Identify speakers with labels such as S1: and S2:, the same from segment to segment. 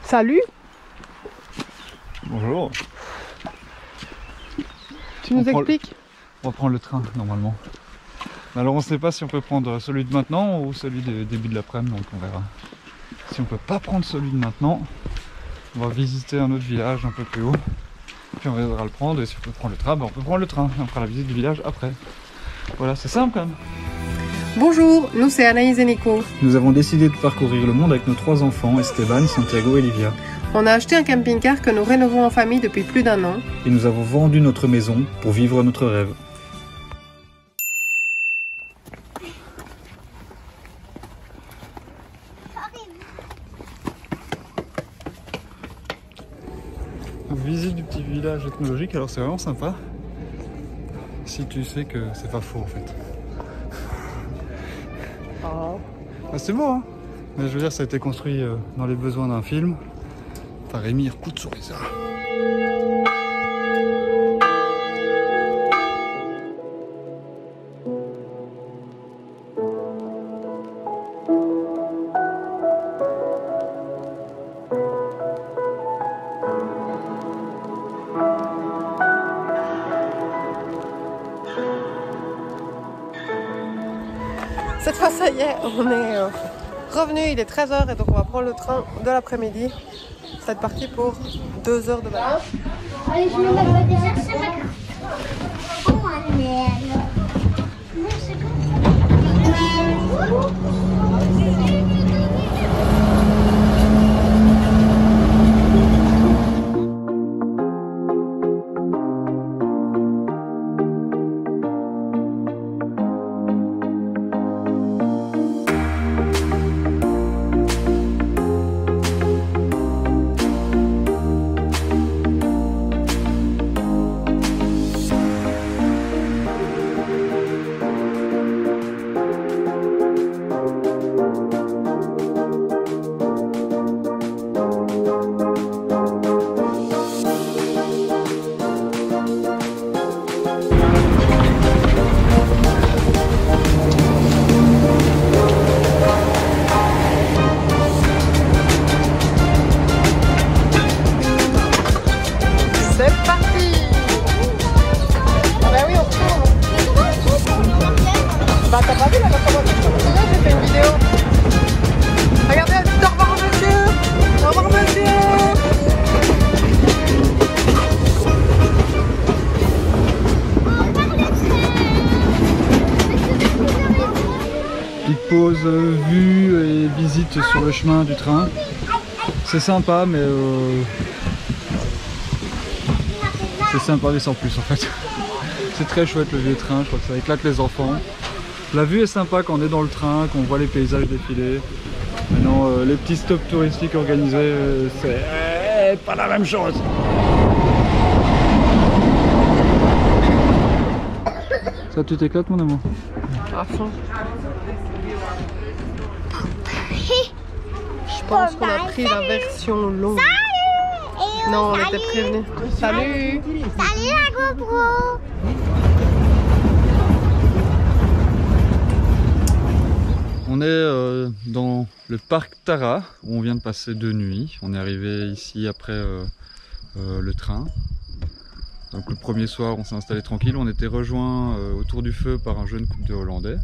S1: Salut.
S2: Bonjour.
S1: Tu nous expliques?
S2: On va prendre le train normalement. Alors on ne sait pas si on peut prendre celui de maintenant ou celui du début de l'après-midi, donc on verra. Si on peut pas prendre celui de maintenant, on va visiter un autre village un peu plus haut. Puis on viendra le prendre, et si on peut prendre le train, ben on peut prendre le train. Et on fera la visite du village après. Voilà, c'est simple quand même.
S1: Bonjour, nous c'est Anaïs et Nico.
S2: Nous avons décidé de parcourir le monde avec nos 3 enfants, Esteban, Santiago et Livia.
S1: On a acheté un camping-car que nous rénovons en famille depuis plus d'1 an.
S2: Et nous avons vendu notre maison pour vivre notre rêve. Visite du petit village ethnologique, alors c'est vraiment sympa. Si tu sais que c'est pas faux en fait.
S1: Oh.
S2: Ah, c'est beau hein. Mais je veux dire, ça a été construit dans les besoins d'un film par Émir Kusturica.
S1: Cette fois ça y est, on est revenu, il est 13h et donc on va prendre le train de l'après-midi. C'est parti pour 2 heures de balade.
S3: Allez, je mets ma carte. Chercher ma carte. Oh, merde. Non, c'est
S2: Pause, vue et visite sur le chemin du train. C'est sympa, mais c'est sympa mais sans plus en fait. C'est très chouette le vieux train, je crois que ça éclate les enfants. La vue est sympa quand on est dans le train, qu'on voit les paysages défiler. Maintenant, les petits stops touristiques organisés, c'est pas la même chose. Ça, tu t'éclates mon amour?
S1: À fond. Je pense qu'on a pris la version longue.
S3: Salut.
S1: Non, on était prévenus. Salut.
S3: Salut la GoPro.
S2: On est dans le parc Tara, où on vient de passer 2 nuits. On est arrivé ici après le train. Donc le premier soir, on s'est installé tranquille. On était rejoint autour du feu par un jeune couple de Hollandais.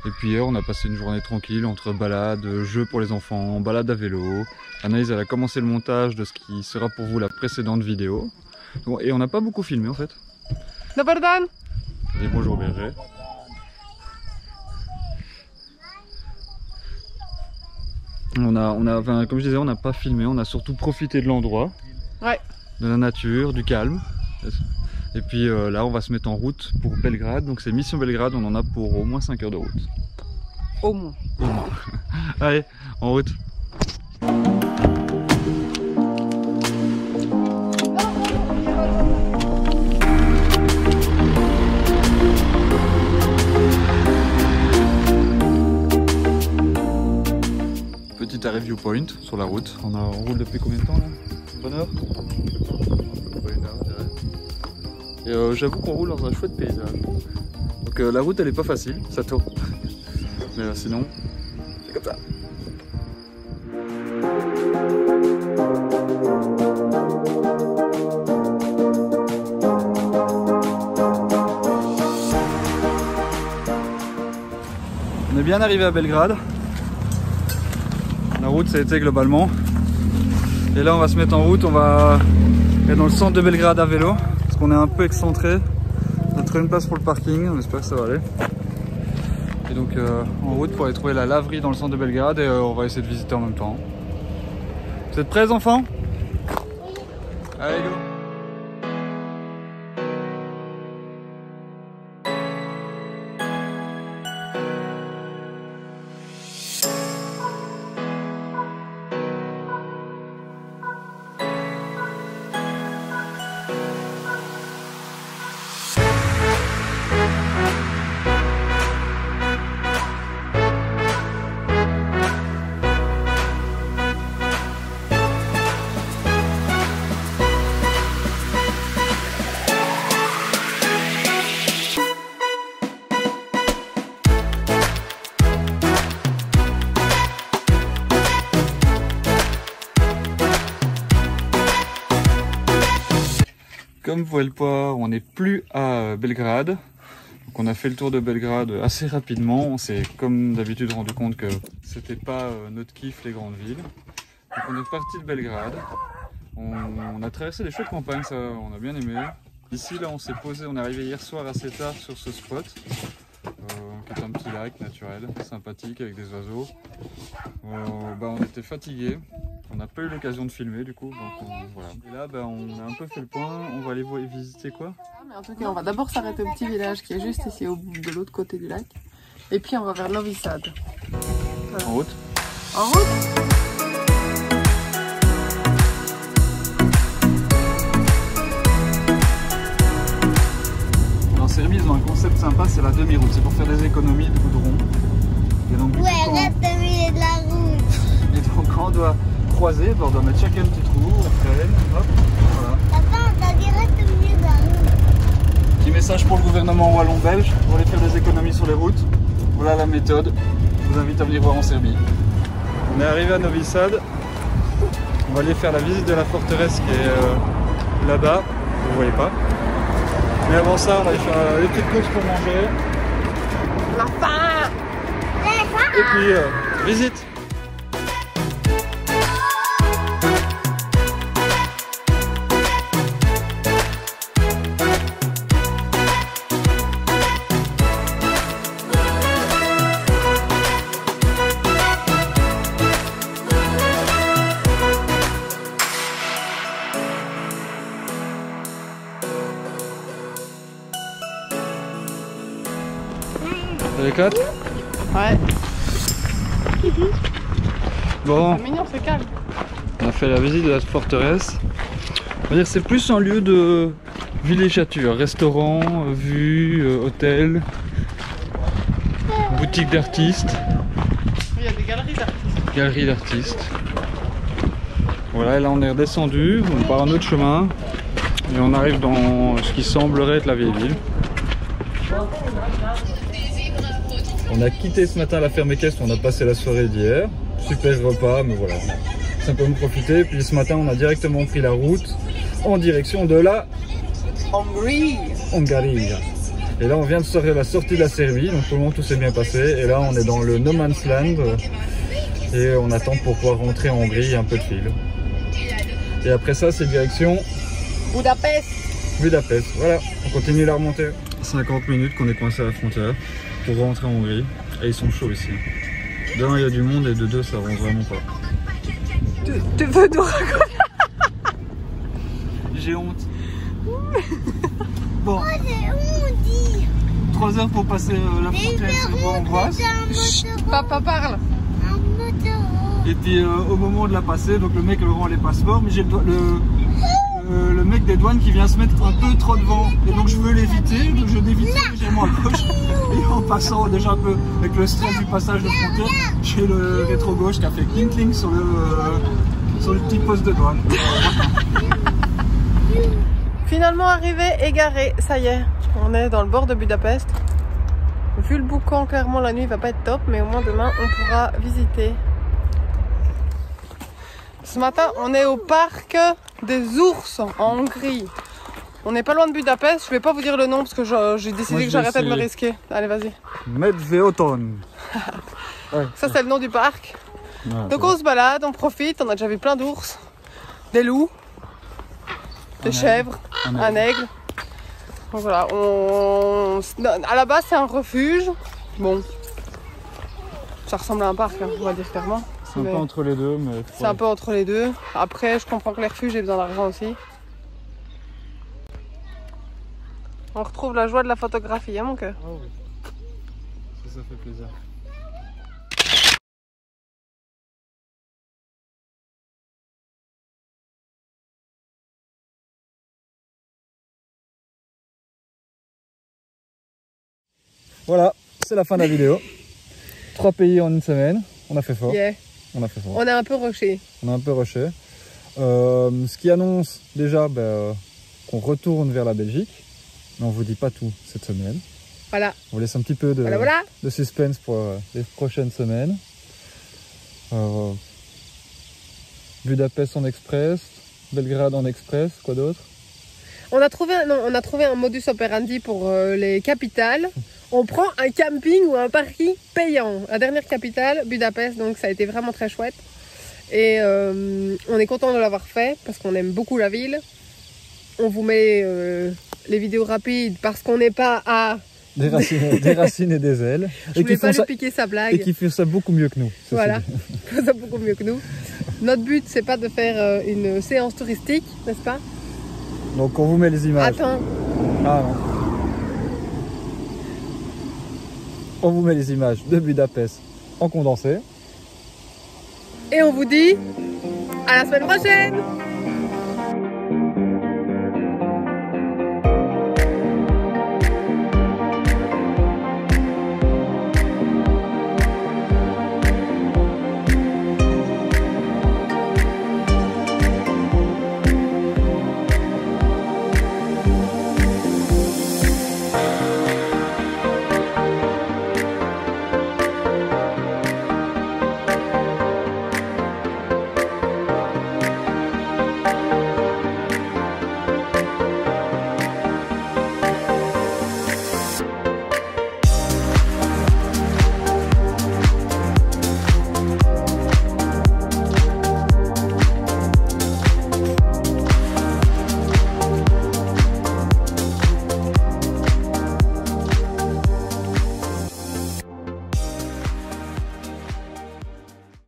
S2: Et puis hier, on a passé une journée tranquille entre balades, jeux pour les enfants, balades à vélo. Anaïs, elle a commencé le montage de ce qui sera pour vous la précédente vidéo. Et on n'a pas beaucoup filmé en fait.
S1: Dobar dan.
S2: Et bonjour berger. Enfin, comme je disais, on n'a pas filmé, on a surtout profité de l'endroit,
S1: Ouais.
S2: de la nature, du calme. Et puis là, on va se mettre en route pour Belgrade. Donc c'est mission Belgrade, on en a pour au moins 5 heures de route.
S1: Au moins.
S2: Au moins. Allez, en route. Petit arrêt viewpoint sur la route. On roule depuis combien de temps là? Une bonne heure? Pas une heure, je dirais. Et j'avoue qu'on roule dans un chouette paysage. Donc la route elle est pas facile, ça tourne. Mais sinon, c'est comme ça. bien arrivé à Belgrade. La route ça a été globalement. Et là on va se mettre en route, on va être dans le centre de Belgrade à vélo. Parce qu'on est un peu excentré. On a trouvé une place pour le parking, on espère que ça va aller. Et donc en route pour aller trouver la laverie dans le centre de Belgrade et on va essayer de visiter en même temps. Vous êtes prêts les enfants? Oui. Allez go. Comme vous pouvez le voir, on n'est plus à Belgrade. Donc on a fait le tour de Belgrade assez rapidement. On s'est comme d'habitude rendu compte que c'était pas notre kiff les grandes villes. Donc on est parti de Belgrade. On a traversé des chouettes campagnes, ça on a bien aimé. Ici là on s'est posé, on est arrivé hier soir assez tard sur ce spot. Qui est un petit lac naturel, sympathique avec des oiseaux. On était fatigués. On n'a pas eu l'occasion de filmer du coup, donc voilà. Et là on a un peu fait le point, on va aller visiter quoi?
S1: Mais en tout cas on va d'abord s'arrêter au petit village qui est juste ici au bout de l'autre côté du lac. Et puis on va vers Novi Sad. Voilà.
S2: En route?
S1: En route!
S2: En Serbie ils ont un concept sympa, c'est la demi-route, c'est pour faire des économies de goudron. Et donc,
S3: ouais, reste au milieu de la route.
S2: Et donc quand on doit croiser, on doit mettre chacun un petit trou, on freine, hop, voilà.
S3: Papa, on t'a dit reste au milieu de la route.
S2: Petit message pour le gouvernement wallon-belge, pour aller faire des économies sur les routes. Voilà la méthode, je vous invite à venir voir en Serbie. On est arrivé à Novi Sad, on va aller faire la visite de la forteresse qui est là-bas, vous ne voyez pas. Mais avant ça, on va aller faire les petites courses pour manger.
S1: La faim!
S2: Et puis, visite! Ça éclate?
S1: Ouais.
S2: Bon,
S1: C'est mignon, c'est calme.
S2: on a fait la visite de la forteresse. On va dire c'est plus un lieu de villégiature, restaurant, vue, hôtel, boutique d'artistes.
S1: Il y a des galeries d'artistes.
S2: Galerie d'artistes. Voilà, et là on est redescendu, on part un autre chemin et on arrive dans ce qui semblerait être la vieille ville. On a quitté ce matin la ferme équestre, on a passé la soirée d'hier. Super repas, mais voilà, on a simplement profité. Puis ce matin, on a directement pris la route en direction de la Hongrie. Et là, on vient de sortir la sortie de la Serbie, donc pour le moment tout s'est bien passé. Et là, on est dans le No Man's Land et on attend pour pouvoir rentrer en Hongrie, un peu de fil. Et après ça, c'est direction Budapest. Voilà, on continue la remontée. 50 minutes qu'on est coincé à la frontière pour rentrer en Hongrie. Et ils sont chauds ici. De 1, il y a du monde et de 2, ça avance vraiment pas.
S1: Tu veux nous raconter?
S2: J'ai honte. Bon,
S3: Oh, j'ai honte.
S2: 3 heures pour passer la frontière serbo-hongroise.
S1: Papa parle.
S3: Un moteur.
S2: Et puis au moment de la passer, donc le mec me rend les passeports, mais j'ai le mec des douanes qui vient se mettre un peu trop devant. Et donc je veux l'éviter, donc je dévite légèrement à gauche. Et en passant déjà un peu avec le stress du passage de frontière, j'ai le rétro gauche qui a fait cling cling sur le petit poste de douane.
S1: Finalement arrivé, égaré, ça y est, on est dans le bord de Budapest. Vu le boucan, clairement la nuit va pas être top, mais au moins demain on pourra visiter. Ce matin on est au parc des ours en Hongrie. On n'est pas loin de Budapest, je vais pas vous dire le nom parce que j'ai décidé que j'arrêtais de me risquer. Allez vas-y.
S2: Medveoton. Ouais.
S1: Ça, c'est le nom du parc.
S2: Ouais,
S1: Donc on se balade, on profite, on a déjà vu plein d'ours, des loups, des chèvres, un aigle. Donc voilà, à la base c'est un refuge. Bon, ça ressemble à un parc, hein, on va dire clairement.
S2: C'est un peu entre les deux, mais...
S1: C'est un peu entre les deux. Après, je comprends que les refuges aient besoin d'argent aussi. On retrouve la joie de la photographie, hein mon cœur.
S2: Ah oui, ça fait plaisir. Voilà, c'est la fin de la vidéo. 3 pays en une semaine, on a fait fort.
S1: Yeah.
S2: On a fait fort.
S1: On est un peu rushé.
S2: On a un peu rushé. Ce qui annonce déjà qu'on retourne vers la Belgique. Mais on vous dit pas tout cette semaine.
S1: Voilà.
S2: On vous laisse un petit peu de,
S1: Voilà.
S2: de suspense pour les prochaines semaines. Budapest en express, Belgrade en express, quoi d'autre?
S1: On a trouvé un modus operandi pour les capitales. On prend un camping ou un parking payant. La dernière capitale, Budapest, donc ça a été vraiment très chouette. Et on est content de l'avoir fait parce qu'on aime beaucoup la ville. On vous met les vidéos rapides parce qu'on n'est pas à...
S2: Des racines et des ailes.
S1: Je voulais pas lui piquer sa blague.
S2: Et qui fait ça beaucoup mieux que nous.
S1: Voilà, il fait ça beaucoup mieux que nous. Notre but, c'est pas de faire une séance touristique, n'est-ce pas?
S2: Donc on vous met les images.
S1: Attends.
S2: Ah non. On vous met les images de Budapest en condensé.
S1: Et on vous dit à la semaine prochaine.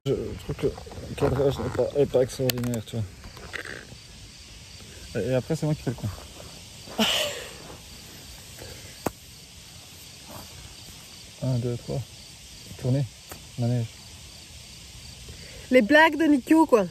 S2: Je trouve que le cadrage n'est pas extraordinaire, tu vois. Et après, c'est moi qui fais le con. Un, deux, trois. Tournez, manège.
S1: Les blagues de Nico, quoi.